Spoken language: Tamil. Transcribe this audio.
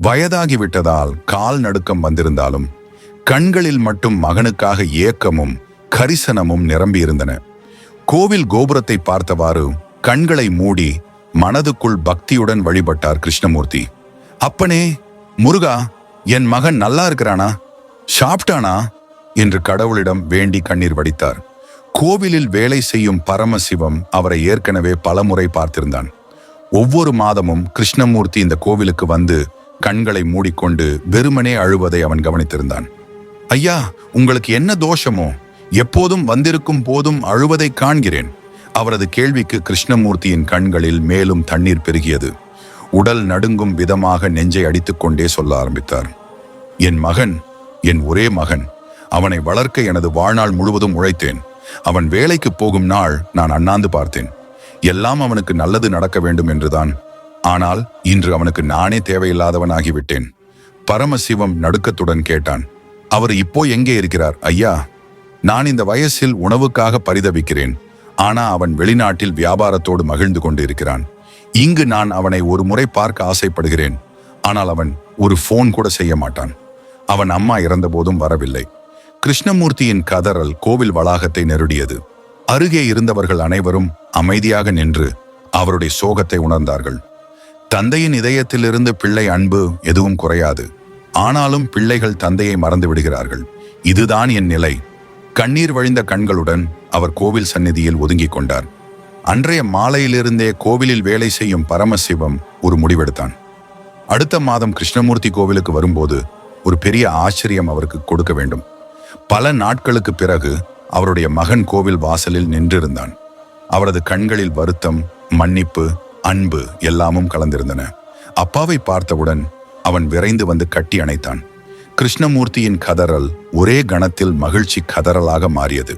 வயதாகிவிட்டதால் கால் நடுக்கம் வந்திருந்தாலும் கண்களில் மட்டும் மகனுக்காக ஏக்கமும் கரிசனமும் நிரம்பியிருந்தன. கோவில் கோபுரத்தை பார்த்தவாறு கண்களை மூடி மனதுக்குள் பக்தியுடன் வழிபட்டார் கிருஷ்ணமூர்த்தி. அப்பனே, முருகா, என் மகன் நல்லா இருக்கிறானா, சாப்பிட்டானா என்று கடவுளிடம் வேண்டி கண்ணீர் வடித்தார். கோவிலில் வேலை செய்யும் பரமசிவம் அவரை ஏற்கனவே பலமுறை பார்த்திருந்தான். ஒவ்வொரு மாதமும் கிருஷ்ணமூர்த்தி இந்த கோவிலுக்கு வந்து கண்களை மூடிக்கொண்டு வெறுமனே அழுவதை அவன் கவனித்திருந்தான். ஐயா, உங்களுக்கு என்ன தோஷமோ? எப்போதும் வந்திருக்கும் போதும் அழுவதை காண்கிறேன். அவரது கேள்விக்கு கிருஷ்ணமூர்த்தியின் கண்களில் மேலும் தண்ணீர் பெருகியது. உடல் நடுங்கும் விதமாக நெஞ்சை அடித்துக்கொண்டே சொல்ல ஆரம்பித்தார். என் மகன், என் ஒரே மகன். அவனை வளர்க்க எனது வாழ்நாள் முழுவதும் உழைத்தேன். அவன் வேலைக்கு போகும் நாள் நான் அண்ணாந்து பார்த்தேன். எல்லாம் அவனுக்கு நல்லது நடக்க வேண்டும் என்றுதான். ஆனால் இன்று அவனுக்கு நானே தேவையில்லாதவன் ஆகிவிட்டேன். பரமசிவம் நடுக்கத்துடன் கேட்டான். அவர் இப்போ எங்கே இருக்கிறார் ஐயா? நான் இந்த வயசில் உணவுக்காக பரிதவிக்கிறேன். ஆனா அவன் வெளிநாட்டில் வியாபாரத்தோடு மகிழ்ந்து கொண்டு இருக்கிறான். இங்கு நான் அவனை ஒரு முறை பார்க்க ஆசைப்படுகிறேன். ஆனால் அவன் ஒரு போன் கூட செய்ய மாட்டான். அவன் அம்மா இறந்த போதும் வரவில்லை. கிருஷ்ணமூர்த்தியின் கதறல் கோவில் வளாகத்தை நெருடியது. அருகே இருந்தவர்கள் அனைவரும் அமைதியாக நின்று அவருடைய சோகத்தை உணர்ந்தார்கள். தந்தையின் இதயத்திலிருந்து பிள்ளை அன்பு எதுவும் குறையாது. ஆனாலும் பிள்ளைகள் தந்தையை மறந்து விடுகிறார்கள். இதுதான் என் நிலை. கண்ணீர் வழிந்த கண்களுடன் அவர் கோவில் சந்நிதியில் ஒதுங்கிக் கொண்டார். அன்றைய மாலையிலிருந்தே கோவிலில் வேலை செய்யும் பரமசிவம் ஒரு முடிவெடுத்தான். அடுத்த மாதம் கிருஷ்ணமூர்த்தி கோவிலுக்கு வரும்போது ஒரு பெரிய ஆச்சரியம் அவருக்கு கொடுக்க வேண்டும். பல நாட்களுக்கு பிறகு அவருடைய மகன் கோவில் வாசலில் நின்றிருந்தான். அவரது கண்களில் வருத்தம், மன்னிப்பு, அன்பு எல்லாமும் கலந்திருந்தன. அப்பாவை பார்த்தவுடன் அவன் விரைந்து வந்து கட்டி அணைத்தான். கிருஷ்ணமூர்த்தியின் கதறல் ஒரே கணத்தில் மகிழ்ச்சி கதறலாக மாறியது.